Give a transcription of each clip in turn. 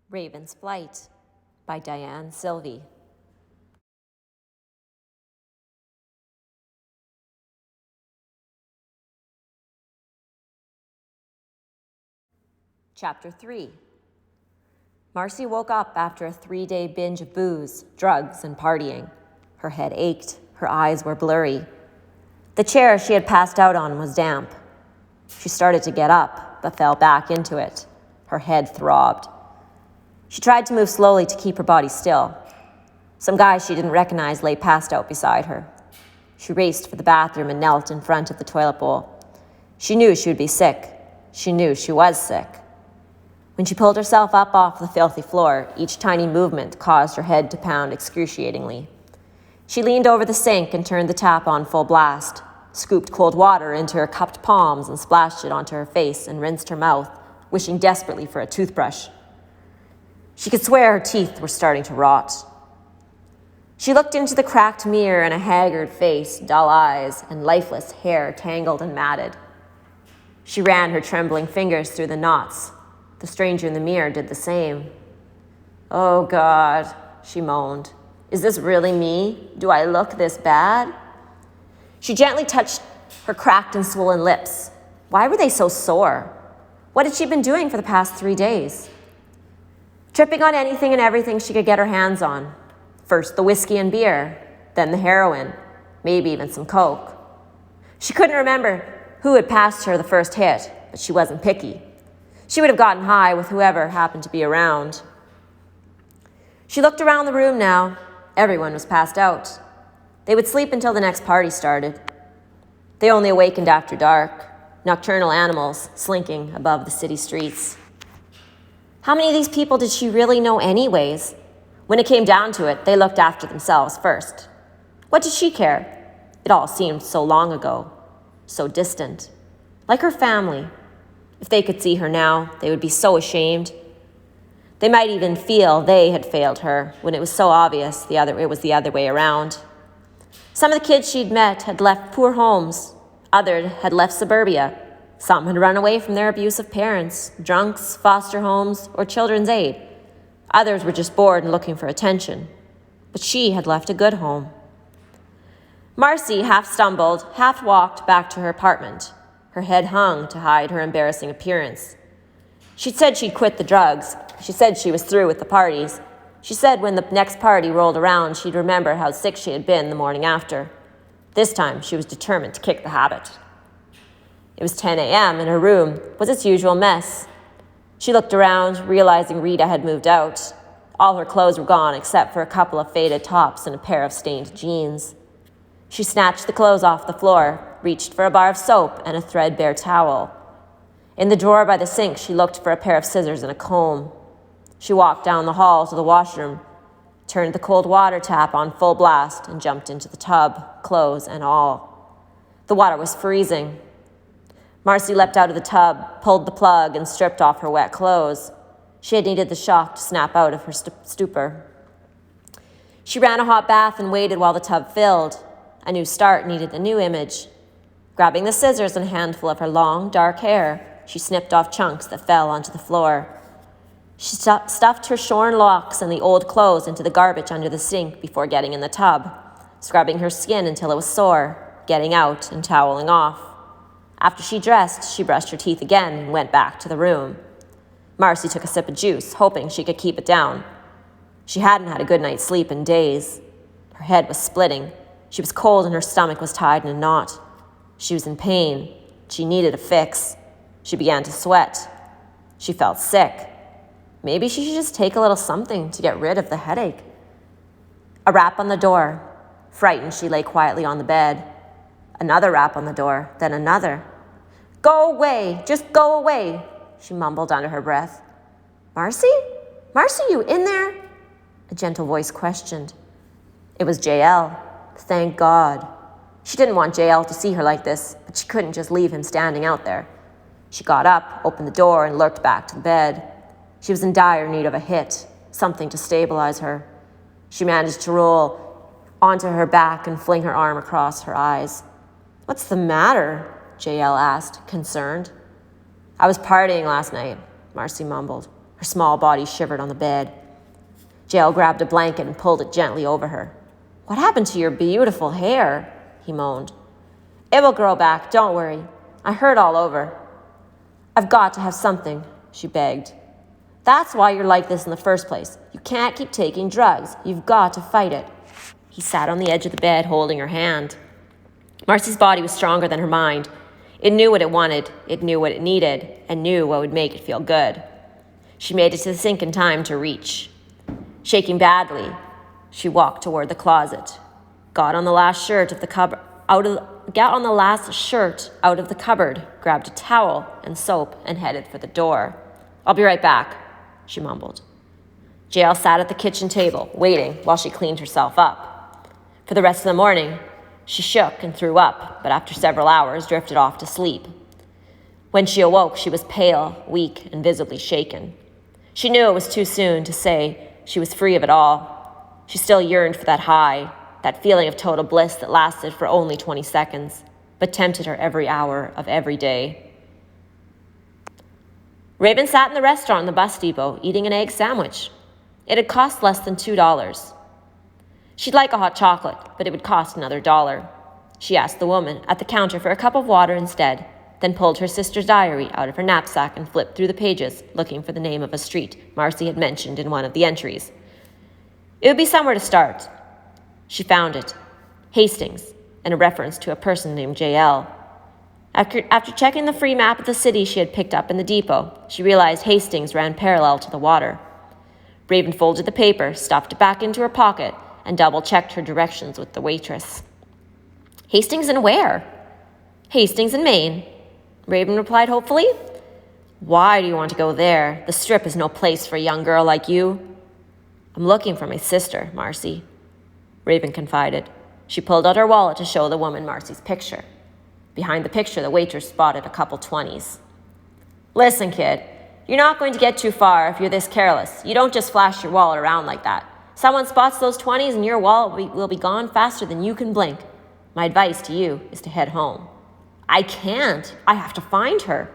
Raven's Flight by Diane Sylvie. Chapter 3. Marcy woke up after a 3-day binge of booze, drugs, and partying. Her head ached. Her eyes were blurry. The chair she had passed out on was damp. She started to get up, but fell back into it. Her head throbbed. She tried to move slowly to keep her body still. Some guy she didn't recognize lay passed out beside her. She raced for the bathroom and knelt in front of the toilet bowl. She knew she would be sick. She knew she was sick. When she pulled herself up off the filthy floor, each tiny movement caused her head to pound excruciatingly. She leaned over the sink and turned the tap on full blast, scooped cold water into her cupped palms and splashed it onto her face and rinsed her mouth, wishing desperately for a toothbrush. She could swear her teeth were starting to rot. She looked into the cracked mirror and a haggard face, dull eyes, and lifeless hair tangled and matted. She ran her trembling fingers through the knots. The stranger in the mirror did the same. "Oh, God," she moaned. "Is this really me? Do I look this bad?" She gently touched her cracked and swollen lips. Why were they so sore? What had she been doing for the past 3 days? Tripping on anything and everything she could get her hands on. First the whiskey and beer, then the heroin, maybe even some coke. She couldn't remember who had passed her the first hit, but she wasn't picky. She would have gotten high with whoever happened to be around. She looked around the room now. Everyone was passed out. They would sleep until the next party started. They only awakened after dark, nocturnal animals slinking above the city streets. How many of these people did she really know anyways? When it came down to it, they looked after themselves first. What did she care? It all seemed so long ago, so distant, like her family. If they could see her now, they would be so ashamed. They might even feel they had failed her when it was so obvious it was the other way around. Some of the kids she'd met had left poor homes. Others had left suburbia. Some had run away from their abusive parents, drunks, foster homes, or children's aid. Others were just bored and looking for attention. But she had left a good home. Marcy half stumbled, half walked back to her apartment. Her head hung to hide her embarrassing appearance. She'd said she'd quit the drugs. She said she was through with the parties. She said when the next party rolled around, she'd remember how sick she had been the morning after. This time, she was determined to kick the habit. It was 10 a.m. and her room was its usual mess. She looked around, realizing Rita had moved out. All her clothes were gone except for a couple of faded tops and a pair of stained jeans. She snatched the clothes off the floor, reached for a bar of soap and a threadbare towel. In the drawer by the sink, she looked for a pair of scissors and a comb. She walked down the hall to the washroom, turned the cold water tap on full blast, and jumped into the tub, clothes and all. The water was freezing. Marcy leapt out of the tub, pulled the plug, and stripped off her wet clothes. She had needed the shock to snap out of her stupor. She ran a hot bath and waited while the tub filled. A new start needed a new image. Grabbing the scissors and a handful of her long, dark hair, she snipped off chunks that fell onto the floor. She stuffed her shorn locks and the old clothes into the garbage under the sink before getting in the tub, scrubbing her skin until it was sore, getting out and toweling off. After she dressed, she brushed her teeth again and went back to the room. Marcy took a sip of juice, hoping she could keep it down. She hadn't had a good night's sleep in days. Her head was splitting. She was cold and her stomach was tied in a knot. She was in pain. She needed a fix. She began to sweat. She felt sick. Maybe she should just take a little something to get rid of the headache. A rap on the door. Frightened, she lay quietly on the bed. Another rap on the door, then another. "Go away, just go away," she mumbled under her breath. "Marcy? Marcy, you in there?" A gentle voice questioned. It was JL. Thank God. She didn't want JL to see her like this, but she couldn't just leave him standing out there. She got up, opened the door, and lurked back to the bed. She was in dire need of a hit, something to stabilize her. She managed to roll onto her back and fling her arm across her eyes. "What's the matter?" JL asked, concerned. "I was partying last night," Marcy mumbled. Her small body shivered on the bed. Jael grabbed a blanket and pulled it gently over her. "What happened to your beautiful hair?" he moaned. "It will grow back, don't worry. I hurt all over." "I've got to have something," she begged. "That's why you're like this in the first place. You can't keep taking drugs. You've got to fight it." He sat on the edge of the bed, holding her hand. Marcy's body was stronger than her mind. It knew what it wanted, it knew what it needed, and knew what would make it feel good. She made it to the sink in time to reach. Shaking badly, she walked toward the closet, got on the last shirt out of the cupboard, grabbed a towel and soap, and headed for the door. "I'll be right back," she mumbled. Jael sat at the kitchen table, waiting while she cleaned herself up. For the rest of the morning, she shook and threw up, but after several hours, drifted off to sleep. When she awoke, she was pale, weak, and visibly shaken. She knew it was too soon to say she was free of it all. She still yearned for that high, that feeling of total bliss that lasted for only 20 seconds, but tempted her every hour of every day. Raven sat in the restaurant in the bus depot, eating an egg sandwich. It had cost less than $2. She'd like a hot chocolate, but it would cost another $1. She asked the woman at the counter for a cup of water instead, then pulled her sister's diary out of her knapsack and flipped through the pages, looking for the name of a street Marcy had mentioned in one of the entries. It would be somewhere to start. She found it, Hastings, and a reference to a person named Jael. After checking the free map of the city she had picked up in the depot, she realized Hastings ran parallel to the water. Raven folded the paper, stuffed it back into her pocket, and double-checked her directions with the waitress. "Hastings and where?" "Hastings in Maine," Raven replied hopefully. "Why do you want to go there? The Strip is no place for a young girl like you." "I'm looking for my sister, Marcy," Raven confided. She pulled out her wallet to show the woman Marcy's picture. Behind the picture, the waitress spotted a couple 20s. "Listen, kid, you're not going to get too far if you're this careless. You don't just flash your wallet around like that. Someone spots those 20s and your wallet will be gone faster than you can blink. My advice to you is to head home." "I can't. I have to find her."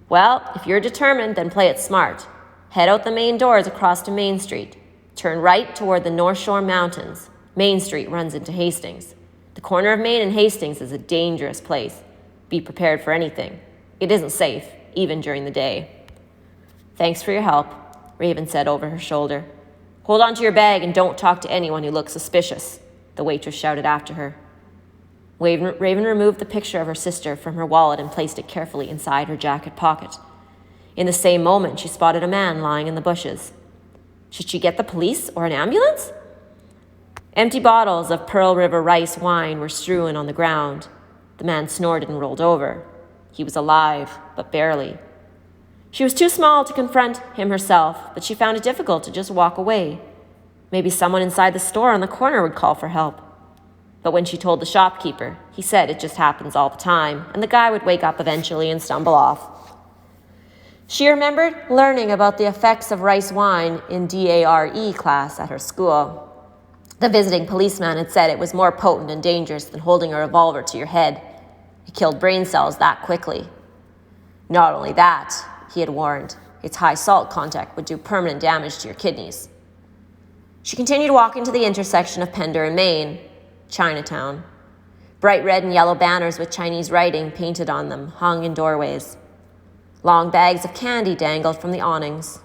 "Well, if you're determined, then play it smart. Head out the main doors across to Main Street. Turn right toward the North Shore Mountains. Main Street runs into Hastings. The corner of Main and Hastings is a dangerous place. Be prepared for anything. It isn't safe, even during the day." "Thanks for your help," Raven said over her shoulder. "Hold on to your bag and don't talk to anyone who looks suspicious," the waitress shouted after her. Raven removed the picture of her sister from her wallet and placed it carefully inside her jacket pocket. In the same moment, she spotted a man lying in the bushes. Should she get the police or an ambulance? Empty bottles of Pearl River rice wine were strewn on the ground. The man snorted and rolled over. He was alive, but barely. She was too small to confront him herself, but she found it difficult to just walk away. Maybe someone inside the store on the corner would call for help. But when she told the shopkeeper, he said it just happens all the time, and the guy would wake up eventually and stumble off. She remembered learning about the effects of rice wine in DARE class at her school. The visiting policeman had said it was more potent and dangerous than holding a revolver to your head. It killed brain cells that quickly. Not only that, he had warned, its high salt content would do permanent damage to your kidneys. She continued walking to the intersection of Pender and Main, Chinatown. Bright red and yellow banners with Chinese writing painted on them hung in doorways. Long bags of candy dangled from the awnings.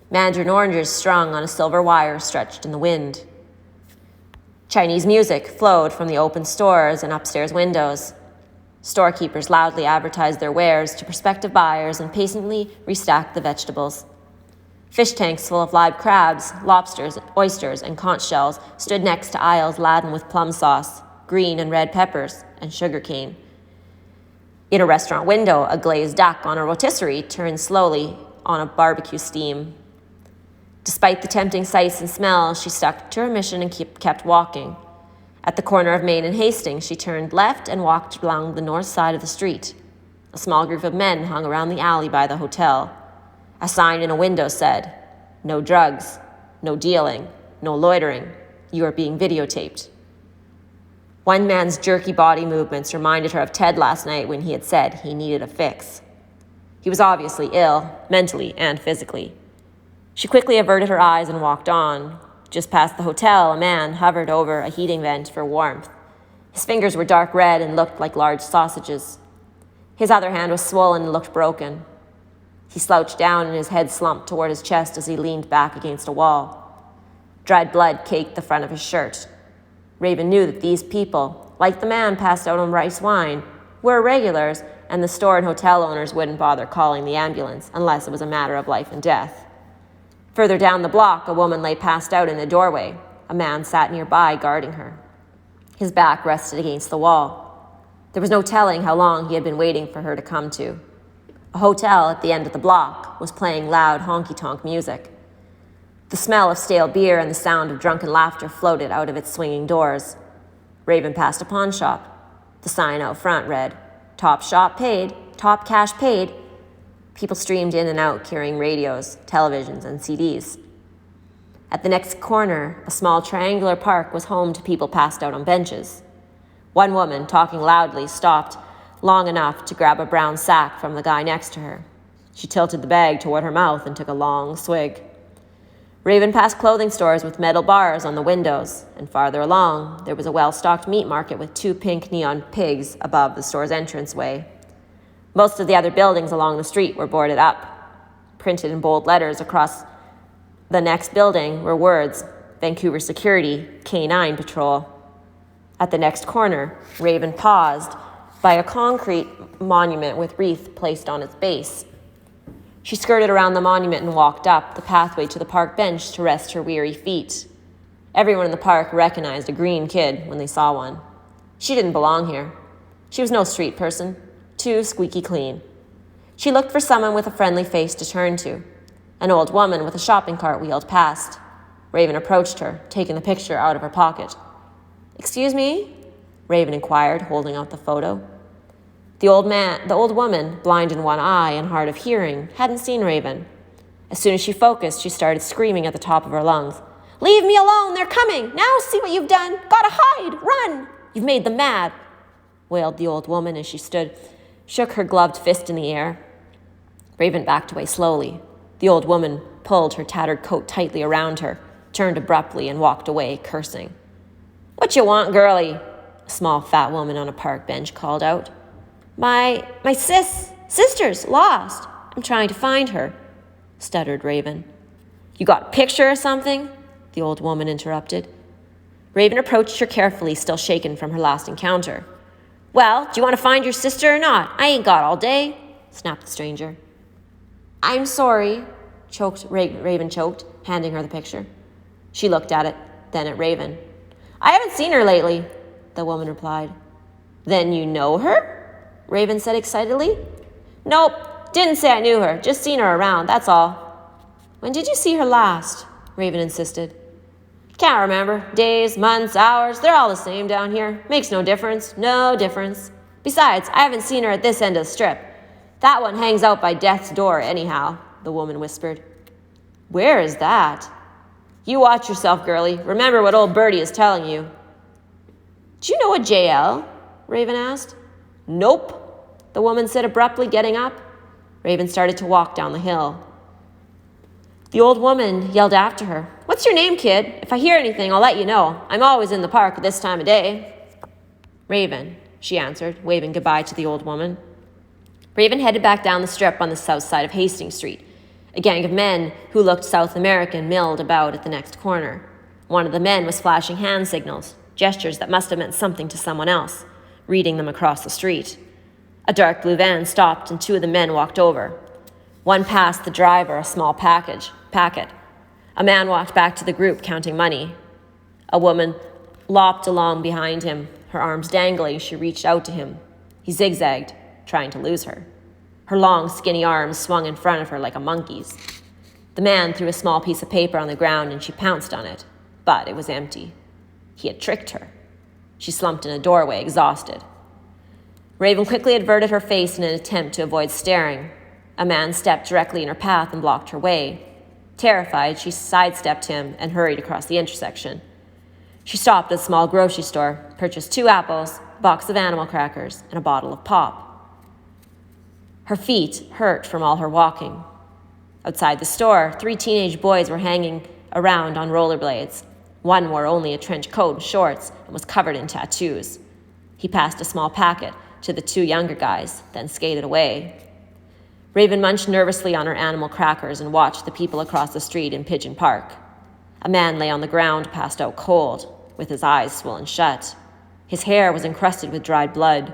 Mandarin oranges strung on a silver wire stretched in the wind. Chinese music flowed from the open stores and upstairs windows. Storekeepers loudly advertised their wares to prospective buyers and patiently restacked the vegetables. Fish tanks full of live crabs, lobsters, oysters, and conch shells stood next to aisles laden with plum sauce, green and red peppers, and sugarcane. In a restaurant window, a glazed duck on a rotisserie turned slowly on a barbecue steam. Despite the tempting sights and smells, she stuck to her mission and kept walking. At the corner of Main and Hastings, she turned left and walked along the north side of the street. A small group of men hung around the alley by the hotel. A sign in a window said, "No drugs, no dealing, no loitering. You are being videotaped." One man's jerky body movements reminded her of Ted last night when he had said he needed a fix. He was obviously ill, mentally and physically. She quickly averted her eyes and walked on. Just past the hotel, a man hovered over a heating vent for warmth. His fingers were dark red and looked like large sausages. His other hand was swollen and looked broken. He slouched down and his head slumped toward his chest as he leaned back against a wall. Dried blood caked the front of his shirt. Raven knew that these people, like the man passed out on rice wine, were irregulars, and the store and hotel owners wouldn't bother calling the ambulance unless it was a matter of life and death. Further down the block, a woman lay passed out in a doorway. A man sat nearby, guarding her. His back rested against the wall. There was no telling how long he had been waiting for her to come to. A hotel at the end of the block was playing loud honky-tonk music. The smell of stale beer and the sound of drunken laughter floated out of its swinging doors. Raven passed a pawn shop. The sign out front read, "Top shop paid, top cash paid." People streamed in and out carrying radios, televisions, and CDs. At the next corner, a small triangular park was home to people passed out on benches. One woman, talking loudly, stopped long enough to grab a brown sack from the guy next to her. She tilted the bag toward her mouth and took a long swig. Raven passed clothing stores with metal bars on the windows, and farther along, there was a well-stocked meat market with 2 pink neon pigs above the store's entranceway. Most of the other buildings along the street were boarded up. Printed in bold letters across the next building were words, "Vancouver Security, K9 Patrol." At the next corner, Raven paused by a concrete monument with wreath placed on its base. She skirted around the monument and walked up the pathway to the park bench to rest her weary feet. Everyone in the park recognized a green kid when they saw one. She didn't belong here. She was no street person, too squeaky clean. She looked for someone with a friendly face to turn to. An old woman with a shopping cart wheeled past. Raven approached her, taking the picture out of her pocket. "Excuse me?" Raven inquired, holding out the photo. The old woman, blind in one eye and hard of hearing, hadn't seen Raven. As soon as she focused, she started screaming at the top of her lungs. "Leave me alone! They're coming! Now see what you've done! Gotta hide! Run! You've made them mad!" wailed the old woman as she shook her gloved fist in the air. Raven backed away slowly. The old woman pulled her tattered coat tightly around her, turned abruptly, and walked away, cursing. "What you want, girlie?" a small fat woman on a park bench called out. My sister's lost. I'm trying to find her," stuttered Raven. "You got a picture or something?" the old woman interrupted. Raven approached her carefully, still shaken from her last encounter. "Well, do you want to find your sister or not? I ain't got all day," snapped the stranger. "I'm sorry," Raven choked, handing her the picture. She looked at it, then at Raven. "I haven't seen her lately," the woman replied. "Then you know her?" Raven said excitedly. "Nope, didn't say I knew her, just seen her around, that's all." "When did you see her last?" Raven insisted. "Can't remember. Days, months, hours, they're all the same down here. Makes no difference, no difference. Besides, I haven't seen her at this end of the strip. That one hangs out by death's door anyhow," the woman whispered. "Where is that?" "You watch yourself, girlie. Remember what old Birdie is telling you." "Do you know a JL?" Raven asked. "Nope," the woman said abruptly, getting up. Raven started to walk down the hill. The old woman yelled after her, "What's your name, kid? If I hear anything, I'll let you know. I'm always in the park at this time of day." "Raven," she answered, waving goodbye to the old woman. Raven headed back down the strip on the south side of Hastings Street. A gang of men who looked South American milled about at the next corner. One of the men was flashing hand signals, gestures that must have meant something to someone else, reading them across the street. A dark blue van stopped and 2 of the men walked over. One passed the driver a small packet. A man walked back to the group, counting money. A woman lopped along behind him, her arms dangling as she reached out to him. He zigzagged, trying to lose her. Her long, skinny arms swung in front of her like a monkey's. The man threw a small piece of paper on the ground and she pounced on it, but it was empty. He had tricked her. She slumped in a doorway, exhausted. Raven quickly averted her face in an attempt to avoid staring. A man stepped directly in her path and blocked her way. Terrified, she sidestepped him and hurried across the intersection. She stopped at a small grocery store, purchased 2 apples, a box of animal crackers, and a bottle of pop. Her feet hurt from all her walking. Outside the store, 3 teenage boys were hanging around on rollerblades. One wore only a trench coat and shorts and was covered in tattoos. He passed a small packet to the 2 younger guys, then skated away. Raven munched nervously on her animal crackers and watched the people across the street in Pigeon Park. A man lay on the ground, passed out cold, with his eyes swollen shut. His hair was encrusted with dried blood.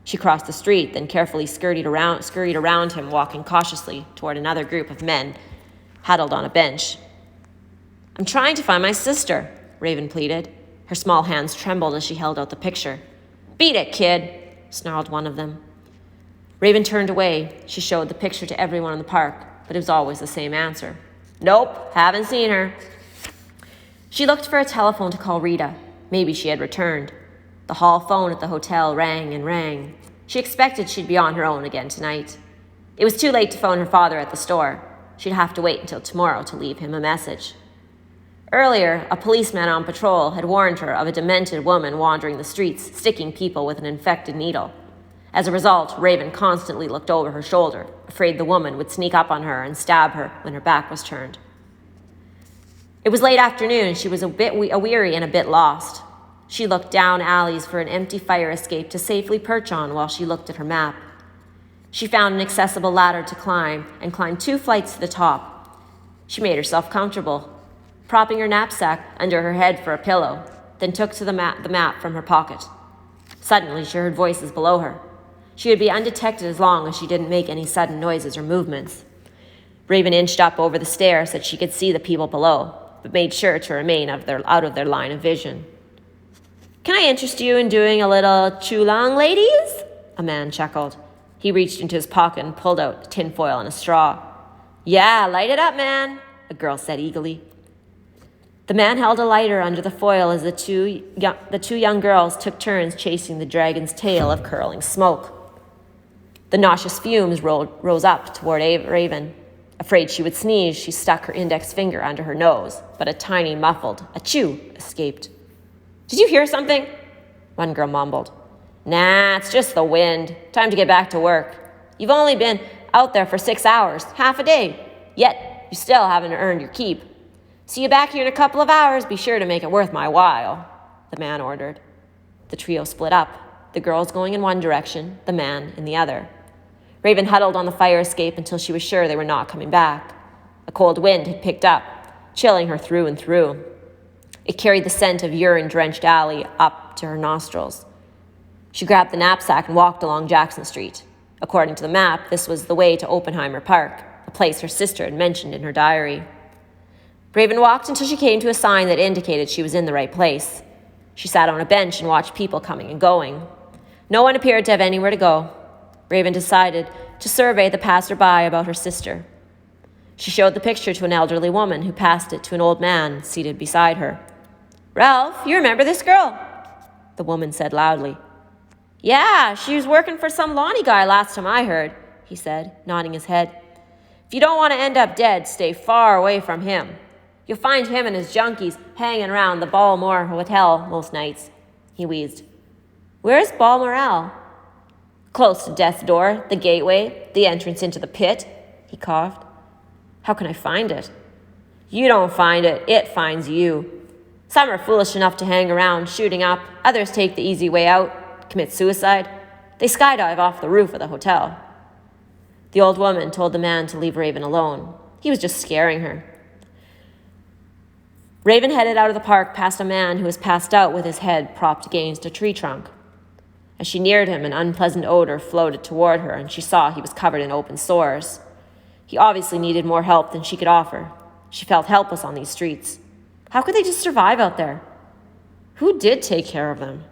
She crossed the street, then carefully scurried around him, walking cautiously toward another group of men huddled on a bench. "I'm trying to find my sister," Raven pleaded. Her small hands trembled as she held out the picture. "Beat it, kid," snarled one of them. Raven turned away. She showed the picture to everyone in the park, but it was always the same answer. "Nope, haven't seen her." She looked for a telephone to call Rita. Maybe she had returned. The hall phone at the hotel rang and rang. She expected she'd be on her own again tonight. It was too late to phone her father at the store. She'd have to wait until tomorrow to leave him a message. Earlier, a policeman on patrol had warned her of a demented woman wandering the streets, sticking people with an infected needle. As a result, Raven constantly looked over her shoulder, afraid the woman would sneak up on her and stab her when her back was turned. It was late afternoon. She was a bit weary and a bit lost. She looked down alleys for an empty fire escape to safely perch on while she looked at her map. She found an accessible ladder to climb and climbed 2 flights to the top. She made herself comfortable, propping her knapsack under her head for a pillow, then took the map from her pocket. Suddenly, she heard voices below her. She would be undetected as long as she didn't make any sudden noises or movements. Raven inched up over the stairs so that she could see the people below, but made sure to remain out of their line of vision. "Can I interest you in doing a little chulong, ladies?" a man chuckled. He reached into his pocket and pulled out tinfoil and a straw. "Yeah, light it up, man," a girl said eagerly. The man held a lighter under the foil as the two young girls took turns chasing the dragon's tail of curling smoke. The nauseous fumes rose up toward Raven. Afraid she would sneeze, she stuck her index finger under her nose, but a tiny muffled achoo escaped. "Did you hear something?" one girl mumbled. "Nah, it's just the wind. Time to get back to work. You've only been out there for 6 hours, half a day. Yet, you still haven't earned your keep. See you back here in a couple of hours. Be sure to make it worth my while," the man ordered. The trio split up, the girls going in one direction, the man in the other. Raven huddled on the fire escape until she was sure they were not coming back. A cold wind had picked up, chilling her through and through. It carried the scent of urine-drenched alley up to her nostrils. She grabbed the knapsack and walked along Jackson Street. According to the map, this was the way to Oppenheimer Park, a place her sister had mentioned in her diary. Raven walked until she came to a sign that indicated she was in the right place. She sat on a bench and watched people coming and going. No one appeared to have anywhere to go. Raven decided to survey the passerby about her sister. She showed the picture to an elderly woman who passed it to an old man seated beside her. "Ralph, you remember this girl?" the woman said loudly. "Yeah, she was working for some Lonnie guy last time I heard," he said, nodding his head. "If you don't want to end up dead, stay far away from him. You'll find him and his junkies hanging around the Balmoral Hotel most nights," he wheezed. "Where's Balmoral?" "Close to death's door, the gateway, the entrance into the pit," he coughed. "How can I find it?" "You don't find it, it finds you. Some are foolish enough to hang around, shooting up. Others take the easy way out, commit suicide. They skydive off the roof of the hotel." The old woman told the man to leave Raven alone. He was just scaring her. Raven headed out of the park past a man who was passed out with his head propped against a tree trunk. As she neared him, an unpleasant odor floated toward her, and she saw he was covered in open sores. He obviously needed more help than she could offer. She felt helpless on these streets. How could they just survive out there? Who did take care of them?